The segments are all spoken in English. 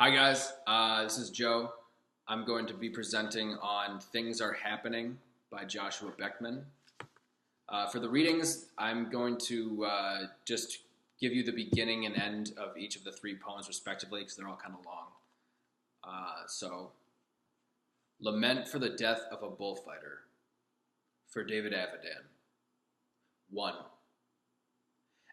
Hi guys, this is Joe. I'm going to be presenting on Things Are Happening by Joshua Beckman. For the readings, I'm going to just give you the beginning and end of each of the three poems respectively because they're all kind of long. Lament for the Death of a Bullfighter for David Avidan. 1.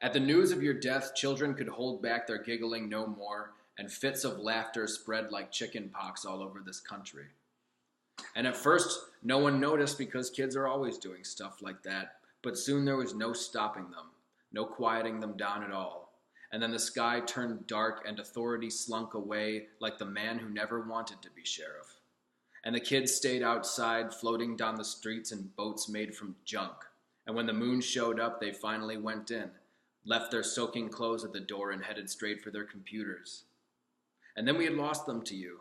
At the news of your death, children could hold back their giggling no more, and fits of laughter spread like chicken pox all over this country. And at first, no one noticed because kids are always doing stuff like that, but soon there was no stopping them, no quieting them down at all. And then the sky turned dark and authority slunk away like the man who never wanted to be sheriff. And the kids stayed outside, floating down the streets in boats made from junk. And when the moon showed up, they finally went in, left their soaking clothes at the door and headed straight for their computers. And then we had lost them to you,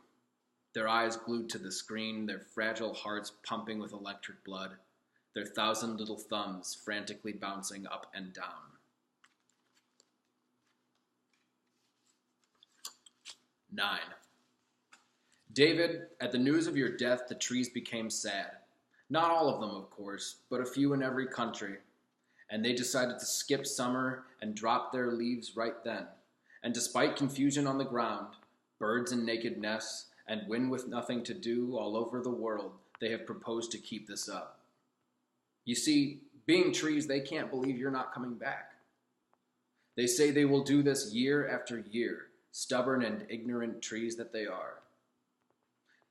their eyes glued to the screen, their fragile hearts pumping with electric blood, their thousand little thumbs frantically bouncing up and down. 9. David, at the news of your death, the trees became sad. Not all of them, of course, but a few in every country. And they decided to skip summer and drop their leaves right then. And despite confusion on the ground, birds in naked nests, and wind with nothing to do all over the world, they have proposed to keep this up. You see, being trees, they can't believe you're not coming back. They say they will do this year after year, stubborn and ignorant trees that they are.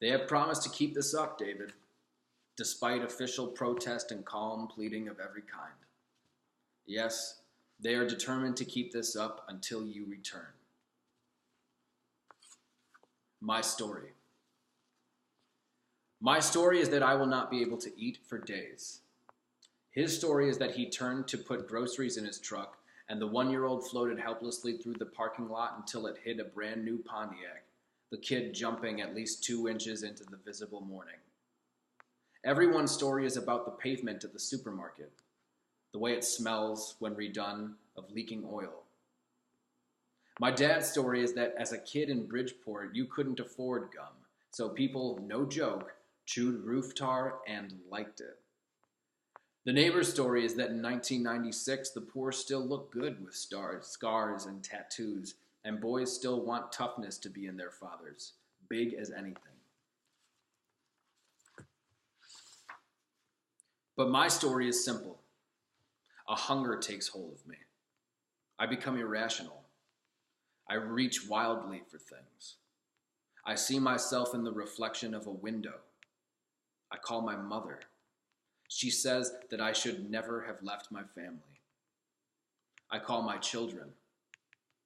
They have promised to keep this up, David, despite official protest and calm pleading of every kind. Yes, they are determined to keep this up until you return. My story. My story is that I will not be able to eat for days. His story is that he turned to put groceries in his truck, and the 1-year-old floated helplessly through the parking lot until it hit a brand new Pontiac, the kid jumping at least 2 inches into the visible morning. Everyone's story is about the pavement at the supermarket, the way it smells when redone of leaking oil. My dad's story is that as a kid in Bridgeport, you couldn't afford gum, so people, no joke, chewed roof tar and liked it. The neighbor's story is that in 1996, the poor still look good with scars and tattoos, and boys still want toughness to be in their fathers, big as anything. But my story is simple. A hunger takes hold of me. I become irrational. I reach wildly for things. I see myself in the reflection of a window. I call my mother. She says that I should never have left my family. I call my children.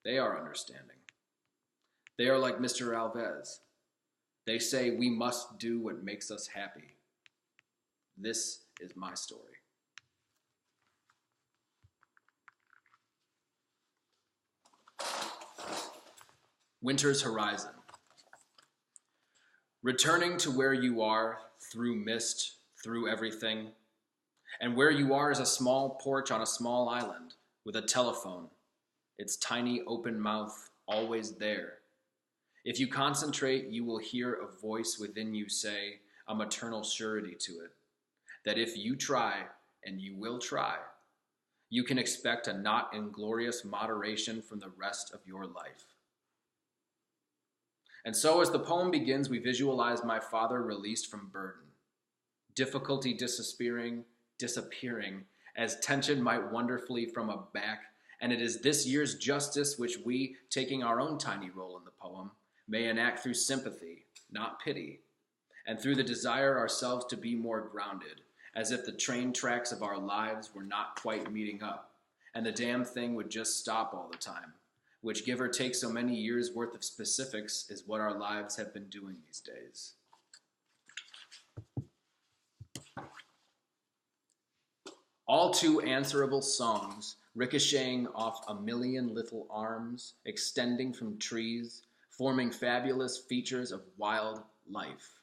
They are understanding. They are like Mr. Alves. They say we must do what makes us happy. This is my story. Winter's Horizon. Returning to where you are, through mist, through everything, and where you are is a small porch on a small island with a telephone, its tiny open mouth always there. If you concentrate, you will hear a voice within you say, a maternal surety to it, that if you try, and you will try, you can expect a not inglorious moderation from the rest of your life. And so as the poem begins, we visualize my father released from burden, difficulty disappearing, as tension might wonderfully from a back, and it is this year's justice which we, taking our own tiny role in the poem, may enact through sympathy, not pity, and through the desire ourselves to be more grounded, as if the train tracks of our lives were not quite meeting up, and the damn thing would just stop all the time, which, give or take so many years' worth of specifics, is what our lives have been doing these days. All too answerable songs, ricocheting off a million little arms, extending from trees, forming fabulous features of wild life,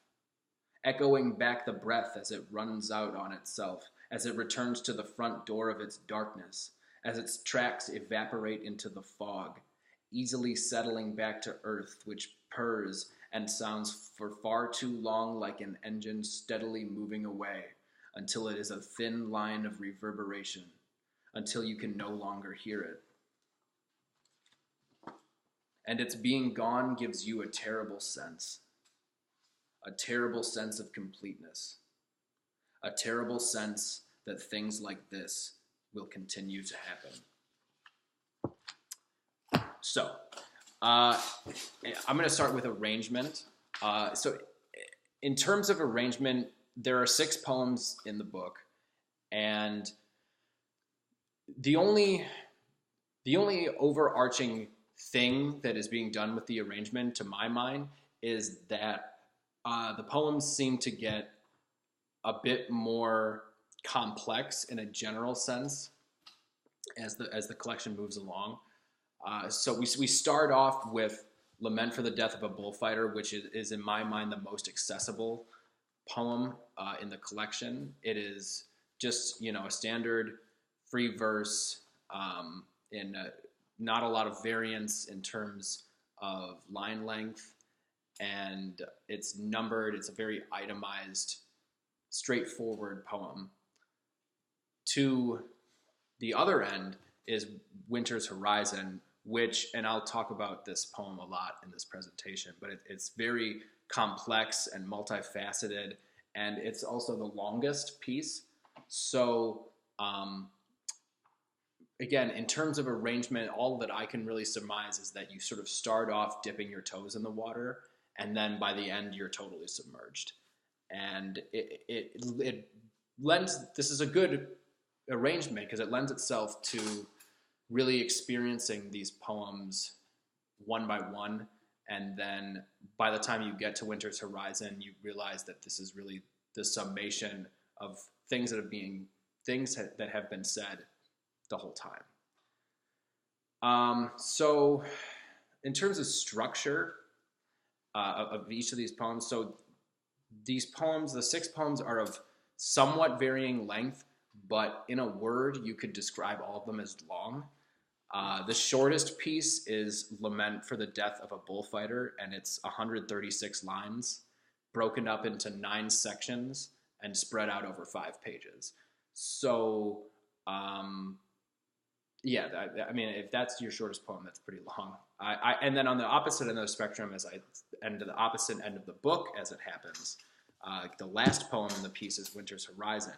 echoing back the breath as it runs out on itself, as it returns to the front door of its darkness, as its tracks evaporate into the fog, easily settling back to earth, which purrs and sounds for far too long like an engine steadily moving away until it is a thin line of reverberation, until you can no longer hear it. And its being gone gives you a terrible sense of completeness, a terrible sense that things like this will continue to happen. So, I'm going to start with arrangement. So, in terms of arrangement, there are 6 poems in the book, and the only overarching thing that is being done with the arrangement, to my mind, is that the poems seem to get a bit more complex in a general sense as the collection moves along. So we start off with Lament for the Death of a Bullfighter, which is in my mind the most accessible poem in the collection. It is just, a standard free verse in not a lot of variance in terms of line length, and it's numbered. It's a very itemized, straightforward poem. To the other end is Winter's Horizon, which, and I'll talk about this poem a lot in this presentation, but it's very complex and multifaceted, and it's also the longest piece. So, again, in terms of arrangement, all that I can really surmise is that you sort of start off dipping your toes in the water, and then by the end, you're totally submerged. And it lends, this is a good arrangement because it lends itself to really experiencing these poems one by one, and then by the time you get to Winter's Horizon, you realize that this is really the summation of things that have been said the whole time. So in terms of structure of each of these poems, so these poems, the 6 poems, are of somewhat varying length, but in a word, you could describe all of them as long. The shortest piece is Lament for the Death of a Bullfighter, and it's 136 lines, broken up into 9 sections and spread out over 5 pages. So, yeah, I mean, if that's your shortest poem, that's pretty long. And then on the opposite end of the spectrum, the opposite end of the book, as it happens, the last poem in the piece is Winter's Horizon,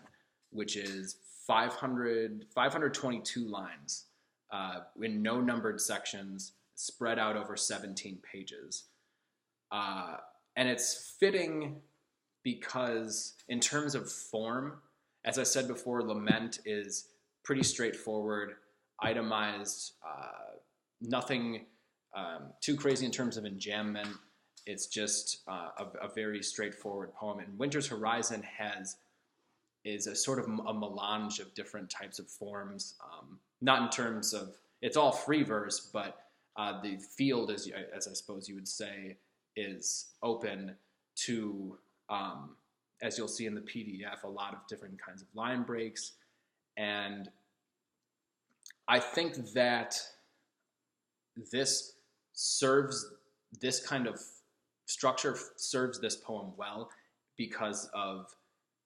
which is 522 lines in no numbered sections, spread out over 17 pages. And it's fitting because in terms of form, as I said before, Lament is pretty straightforward, itemized, nothing too crazy in terms of enjambment. It's just a very straightforward poem. And Winter's Horizon is a sort of a melange of different types of forms, not in terms of, it's all free verse, but the field, as I suppose you would say, is open to, as you'll see in the PDF, a lot of different kinds of line breaks. And I think that this kind of structure serves this poem well because of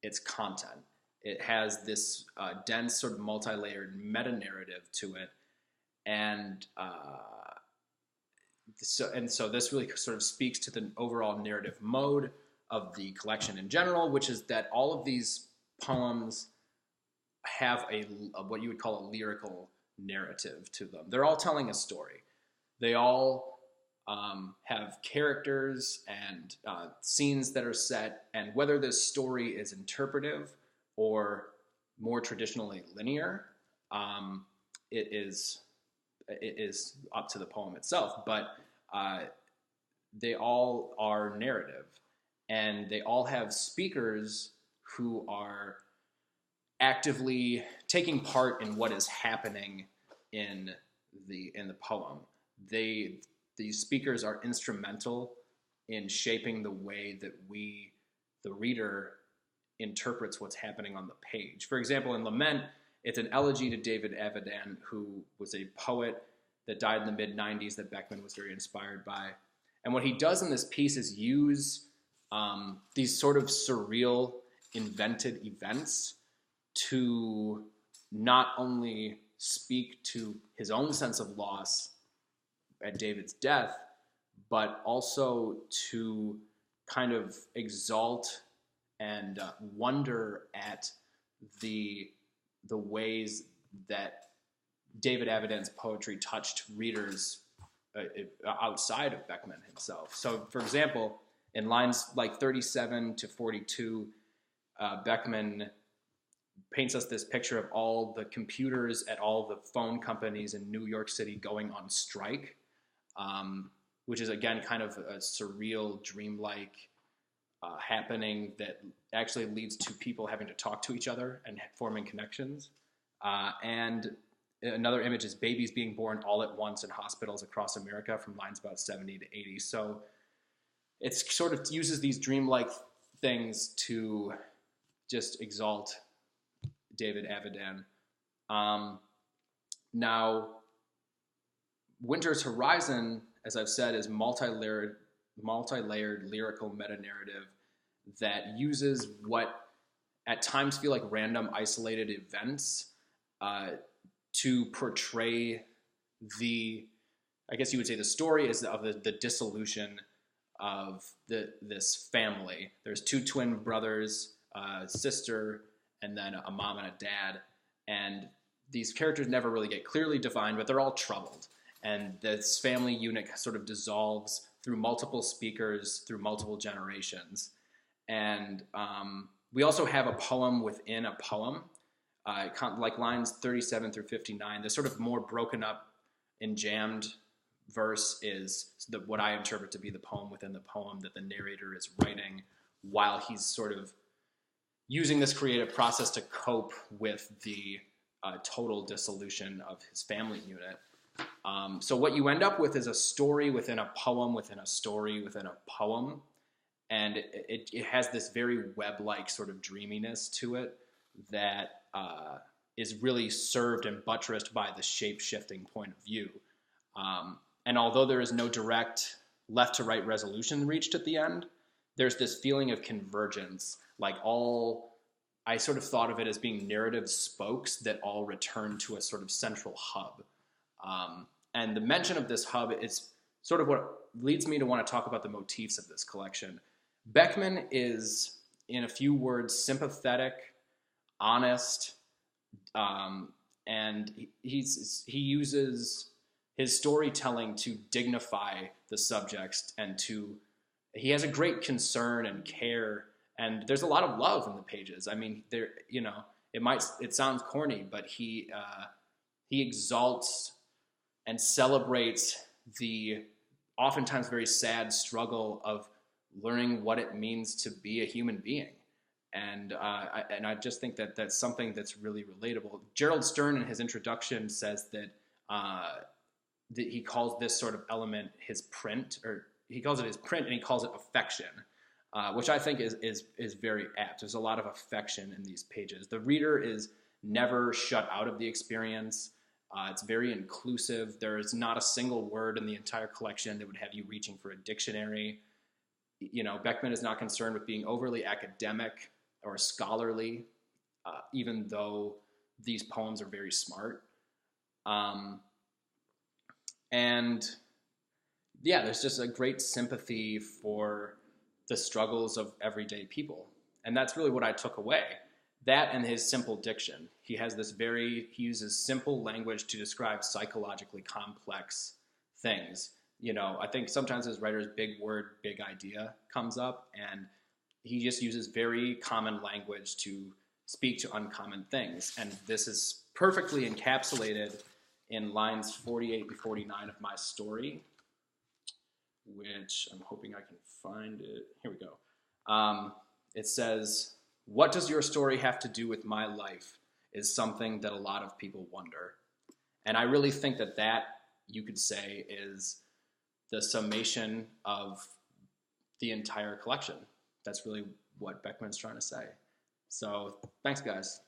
its content. It has this dense, sort of multi-layered meta-narrative to it, and so this really sort of speaks to the overall narrative mode of the collection in general, which is that all of these poems have a what you would call a lyrical narrative to them. They're all telling a story. They all have characters and scenes that are set, and whether this story is interpretive or more traditionally linear, it is up to the poem itself. But they all are narrative, and they all have speakers who are actively taking part in what is happening in the poem. These speakers are instrumental in shaping the way that we, the reader, interprets what's happening on the page. For example, in Lament, it's an elegy to David Avidan, who was a poet that died in the mid-90s that Beckman was very inspired by. And what he does in this piece is use these sort of surreal, invented events to not only speak to his own sense of loss at David's death, but also to kind of exalt and wonder at the ways that David Avidan's poetry touched readers outside of Beckman himself. So, for example, in lines like 37 to 42, Beckman paints us this picture of all the computers at all the phone companies in New York City going on strike, which is, again, kind of a surreal, dreamlike happening that actually leads to people having to talk to each other and forming connections. And another image is babies being born all at once in hospitals across America from lines about 70 to 80. So it sort of uses these dreamlike things to just exalt David Avidan. Now, Winter's Horizon, as I've said, is multi-layered lyrical meta-narrative that uses what at times feel like random isolated events to portray I guess you would say the story is of the dissolution of this family. There's two twin brothers, a sister, and then a mom and a dad. And these characters never really get clearly defined, but they're all troubled. And this family unit sort of dissolves through multiple speakers, through multiple generations. And we also have a poem within a poem, like lines 37 through 59. The sort of more broken up and jammed verse is what I interpret to be the poem within the poem that the narrator is writing while he's sort of using this creative process to cope with the total dissolution of his family unit. So what you end up with is a story within a poem within a story within a poem. And it has this very web-like sort of dreaminess to it that is really served and buttressed by the shape-shifting point of view. And although there is no direct left-to-right resolution reached at the end, there's this feeling of convergence, I sort of thought of it as being narrative spokes that all return to a sort of central hub. And the mention of this hub is sort of what leads me to want to talk about the motifs of this collection. Beckman is, in a few words, sympathetic, honest, and he uses his storytelling to dignify the subjects and he has a great concern and care, and there's a lot of love in the pages. I mean, it sounds corny, but he exalts and celebrates the oftentimes very sad struggle of learning what it means to be a human being. And I just think that that's something that's really relatable. Gerald Stern in his introduction says that he calls this sort of element his print, or he calls it his print, and he calls it affection, which I think is very apt. There's a lot of affection in these pages. The reader is never shut out of the experience. It's very inclusive. There is not a single word in the entire collection that would have you reaching for a dictionary. Beckman is not concerned with being overly academic or scholarly, even though these poems are very smart. And yeah, there's just a great sympathy for the struggles of everyday people. And that's really what I took away. That and his simple diction. He uses simple language to describe psychologically complex things. I think sometimes as writers, big word, big idea comes up, and he just uses very common language to speak to uncommon things. And this is perfectly encapsulated in lines 48 to 49 of my story, which I'm hoping I can find it. Here we go. It says, "What does your story have to do with my life is something that a lot of people wonder." And I really think that you could say is the summation of the entire collection. That's really what Beckman's trying to say. So thanks, guys.